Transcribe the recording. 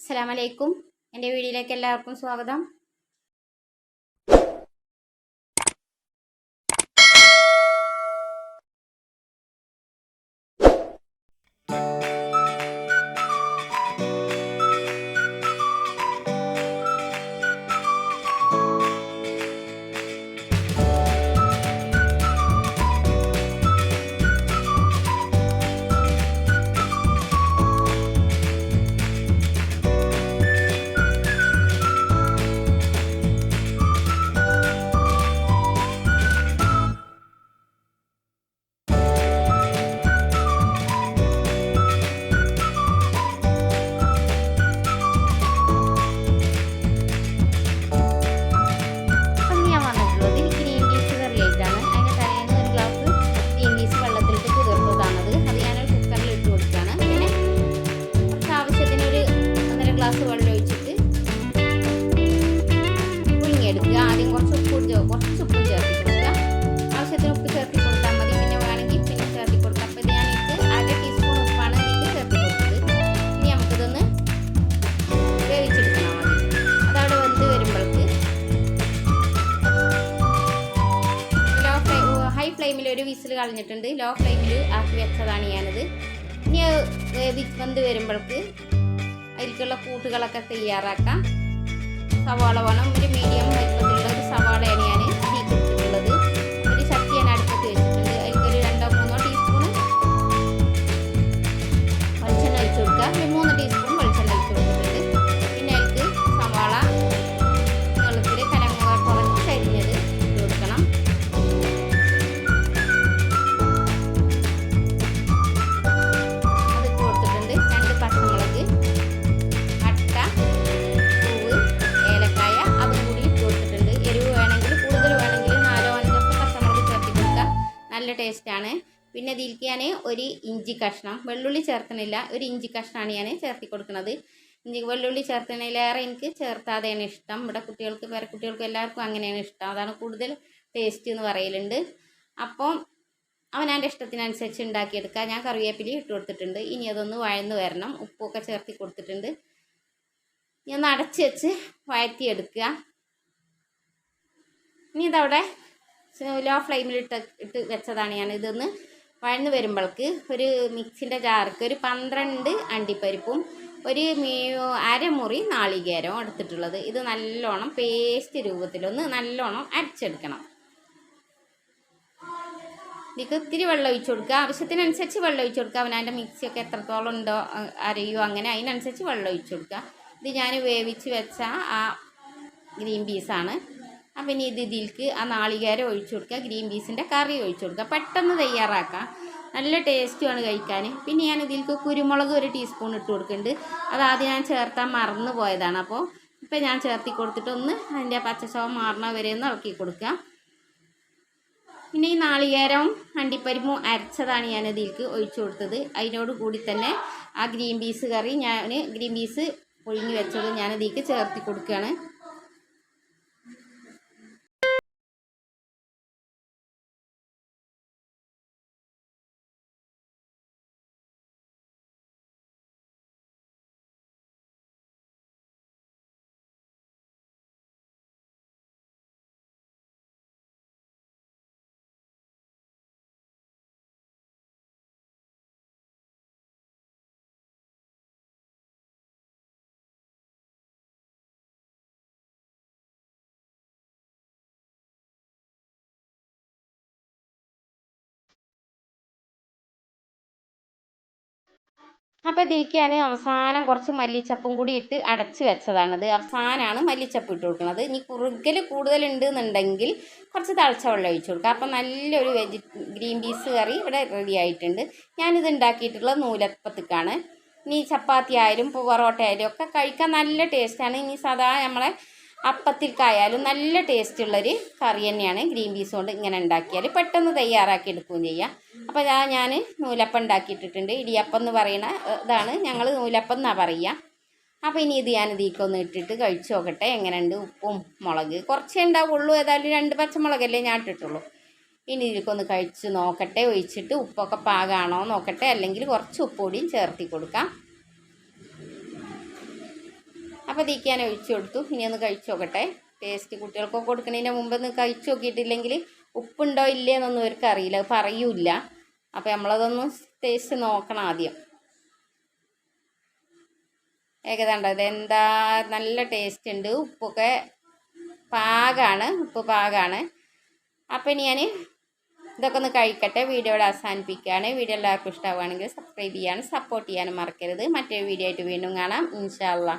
അസ്സലാമലൈക്കും. എൻ്റെ വീഡിയോയിലേക്ക് എല്ലാവർക്കും സ്വാഗതം. ഗ്ലാസ് വെള്ളം ഒഴിച്ചിട്ട് പുഴുങ്ങിയെടുക്കുക. ആദ്യം കുറച്ച് ഉപ്പും ചേർത്തി കൊടുക്കുക. ആവശ്യത്തിന് ഉപ്പ് ചേർത്തി കൊടുത്താൽ മതി. പിന്നെ വേണമെങ്കിൽ പിന്നെ ചേർത്തി കൊടുക്കുക. അപ്പോൾ ഇത് ഞാനിട്ട് 1/2 ടീസ്പൂൺ ഉപ്പാണ് ഇതിൽ ചേർത്തി കൊടുത്തത്. ഇനി നമുക്കിതൊന്ന് വേവിച്ചെടുക്കണം. മതി അതവിടെ വെന്ത് വരുമ്പോഴേക്ക് ഹൈ ഫ്ലെയിമിൽ ഒരു വിസിൽ കളഞ്ഞിട്ടുണ്ട്. ലോ ഫ്ലെയിമിൽ ആക്കി വെച്ചതാണ് ഞാനത്. ഇനി വെന്ത് വരുമ്പോഴേക്ക് അതിലേക്കുള്ള കൂട്ടുകളൊക്കെ തയ്യാറാക്കാം. സവാള വേണം. ഒരു മീഡിയം വലിപ്പത്തിലുള്ള ഒരു സവാളയാണ് ഞാൻ തീർത്തിട്ടുള്ളത്. ഒരു ചട്ടി ഞാൻ അടുപ്പത്ത് വെച്ചിട്ടുണ്ട്. അതിലേക്കൊരു 2-3 ടീസ്പൂൺ വെളിച്ചെണ്ണ ഒഴിച്ചു കൊടുക്കുക. ഒരു 3 ടീസ്പൂൺ വെളിച്ചെണ്ണ ഒഴിച്ചു കൊടുത്തിട്ടുണ്ട്. പിന്നെ അതിലേക്ക് സവാള നീളത്തിൽ കനമുക കുറച്ചരിഞ്ഞത് ഇട്ട് കൊടുക്കണം. അതിട്ട് കൊടുത്തിട്ടുണ്ട്. 2 പച്ചമുളക്, നല്ല ടേസ്റ്റാണ്. പിന്നെ ഇതിലേക്ക് ഞാൻ ഒരു ഇഞ്ചി കഷ്ണം, വെള്ളുള്ളി ചേർക്കണില്ല, ഒരു ഇഞ്ചി കഷ്ണമാണ് ഞാൻ ചേർത്തി കൊടുക്കുന്നത്. വെള്ളുള്ളി ചേർത്തതിലേറെ എനിക്ക് ചേർത്താതെയാണ് ഇഷ്ടം. ഇവിടെ കുട്ടികൾക്ക് പേരക്കുട്ടികൾക്കും എല്ലാവർക്കും അങ്ങനെയാണ് ഇഷ്ടം. അതാണ് കൂടുതൽ ടേസ്റ്റ് എന്ന് പറയലുണ്ട്. അപ്പം അവനവൻ്റെ ഇഷ്ടത്തിനനുസരിച്ച് ഉണ്ടാക്കിയെടുക്കുക. ഞാൻ കറിവേപ്പില ഇട്ട് കൊടുത്തിട്ടുണ്ട്. ഇനി അതൊന്ന് വഴന്ന് വരണം. ഉപ്പൊക്കെ ചേർത്തി കൊടുത്തിട്ടുണ്ട്. ഇനി ഒന്ന് അടച്ച് വെച്ച് വഴറ്റിയെടുക്കുക. ഇനി ഇതവിടെ ലോ ഫ്ലെയിമിൽ ഇട്ട് വെച്ചതാണ് ഞാൻ. ഇതൊന്ന് വഴന്ന് വരുമ്പോഴേക്ക് ഒരു മിക്സിൻ്റെ ജാർക്ക് ഒരു 12 അണ്ടിപ്പരിപ്പും ഒരു അരമുറി നാളികേരവും എടുത്തിട്ടുള്ളത്. ഇത് നല്ലോണം പേസ്റ്റ് രൂപത്തിലൊന്ന് നല്ലോണം അരച്ചെടുക്കണം. ഇതിക്ക് ഇത്തിരി വെള്ളം ഒഴിച്ചു കൊടുക്കുക. ആവശ്യത്തിനനുസരിച്ച് വെള്ളം ഒഴിച്ചു കൊടുക്കുക. അവനതിൻ്റെ മിക്സിയൊക്കെ എത്രത്തോളം ഉണ്ടോ അരയോ അങ്ങനെ അതിനനുസരിച്ച് വെള്ളം ഒഴിച്ചു കൊടുക്കുക. ഇത് ഞാൻ വേവിച്ച് വെച്ച ആ ഗ്രീൻ പീസാണ്. അപ്പം ഇനി ഇതിലേക്ക് ആ നാളികേരം ഒഴിച്ചു കൊടുക്കുക. ഗ്രീൻ പീസിൻ്റെ കറി ഒഴിച്ചു കൊടുക്കുക. പെട്ടെന്ന് തയ്യാറാക്കാം. നല്ല ടേസ്റ്റുമാണ് കഴിക്കാൻ. പിന്നെ ഞാൻ ഇതിലേക്ക് കുരുമുളക് 1 ടീസ്പൂൺ ഇട്ട് കൊടുക്കുന്നുണ്ട്. അത് ആദ്യം ഞാൻ ചേർത്താൻ മറന്നു പോയതാണ്. അപ്പോൾ ഇപ്പം ഞാൻ ചേർത്തി കൊടുത്തിട്ടൊന്ന് അതിൻ്റെ പച്ചച്ചവ മാറണ വരെ ഒന്ന് ഇളക്കി കൊടുക്കുക. പിന്നെ ഈ നാളികേരവും അണ്ടിപ്പരിപ്പും അരച്ചതാണ് ഞാൻ ഇതിലേക്ക് ഒഴിച്ചു കൊടുത്തത്. അതിനോട് കൂടി തന്നെ ആ ഗ്രീൻ പീസ് കറി ഗ്രീൻ പീസ് പുഴുങ്ങി വെച്ചത് ഞാൻ ഇതിലേക്ക് ചേർത്തി കൊടുക്കുകയാണ്. അപ്പോൾ ഇതിലേക്ക് ഞാൻ അവസാനം കുറച്ച് മല്ലിച്ചപ്പും കൂടി ഇട്ട് അടച്ച് വെച്ചതാണത്. അവസാനമാണ് മല്ലിച്ചപ്പ് ഇട്ട് കൊടുക്കുന്നത്. ഇനി കുറുകൽ കൂടുതലുണ്ട് എന്നുണ്ടെങ്കിൽ കുറച്ച് തളിച്ച വെള്ളം ഒഴിച്ചു കൊടുക്കുക. അപ്പോൾ നല്ലൊരു ഗ്രീൻ പീസ് കറി ഇവിടെ റെഡി ആയിട്ടുണ്ട്. ഞാനിത് ഉണ്ടാക്കിയിട്ടുള്ളത് നൂലപ്പത്തിക്കാണ്. ഇനി ചപ്പാത്തി ആയാലും പൊറോട്ട ആയാലും ഒക്കെ കഴിക്കാൻ നല്ല ടേസ്റ്റാണ്. ഇനി സാധാ നമ്മളെ അപ്പത്തിൽക്കായാലും നല്ല ടേസ്റ്റുള്ളൊരു കറി തന്നെയാണ്. ഗ്രീൻ പീസ് കൊണ്ട് ഇങ്ങനെ ഉണ്ടാക്കിയാൽ പെട്ടെന്ന് തയ്യാറാക്കി എടുക്കുകയും ചെയ്യാം. അപ്പോൾ ഞാൻ നൂലപ്പം ഉണ്ടാക്കിയിട്ടിട്ടുണ്ട്. ഇടിയപ്പം എന്ന് പറയുന്ന ഇതാണ് ഞങ്ങൾ നൂലപ്പം എന്നാണ് പറയുക. അപ്പോൾ ഇനി ഇത് ഞാൻ ഇതിലേക്കൊന്ന് ഇട്ടിട്ട് കഴിച്ച് നോക്കട്ടെ എങ്ങനെയുണ്ട്. ഉപ്പും മുളക് കുറച്ചേ ഉണ്ടാവുള്ളൂ. ഏതായാലും 2 പച്ചമുളകല്ലേ ഞാൻ ഇട്ടിട്ടുള്ളൂ. ഇനി ഇതിലേക്കൊന്ന് കഴിച്ച് നോക്കട്ടെ. ഒഴിച്ചിട്ട് ഉപ്പൊക്കെ പാകമാണോ നോക്കട്ടെ. അല്ലെങ്കിൽ കുറച്ച് ഉപ്പ് കൂടിയും ചേർത്തി കൊടുക്കാം. അപ്പോൾ ഇതിലേക്ക് ഞാൻ ഒഴിച്ചു കൊടുത്തു. ഇനി ഒന്ന് കഴിച്ചു നോക്കട്ടെ. ടേസ്റ്റ് കുട്ടികൾക്കൊക്കെ കൊടുക്കുന്നതിൻ്റെ മുമ്പൊന്ന് കഴിച്ചു നോക്കിയിട്ടില്ലെങ്കിൽ ഉപ്പുണ്ടോ ഇല്ലേ എന്നൊന്നും അവർക്ക് അറിയില്ല, അത് പറയൂല. അപ്പോൾ നമ്മളതൊന്ന് ടേസ്റ്റ് നോക്കണം ആദ്യം. ഏകദേശം ഇതെന്താ നല്ല ടേസ്റ്റ് ഉണ്ട്, ഉപ്പൊക്കെ പാകമാണ്, ഉപ്പ് പാകമാണ്. അപ്പോൾ ഇനി ഞാൻ ഇതൊക്കെ ഒന്ന് കഴിക്കട്ടെ. വീഡിയോയുടെ അവസാനിപ്പിക്കുകയാണ്. വീഡിയോ എല്ലാവർക്കും ഇഷ്ടമാവുകയാണെങ്കിൽ സബ്സ്ക്രൈബ് ചെയ്യാനും സപ്പോർട്ട് ചെയ്യാനും മറക്കരുത്. മറ്റൊരു വീഡിയോ ആയിട്ട് വീണ്ടും കാണാം ഇൻഷാ അല്ലാ.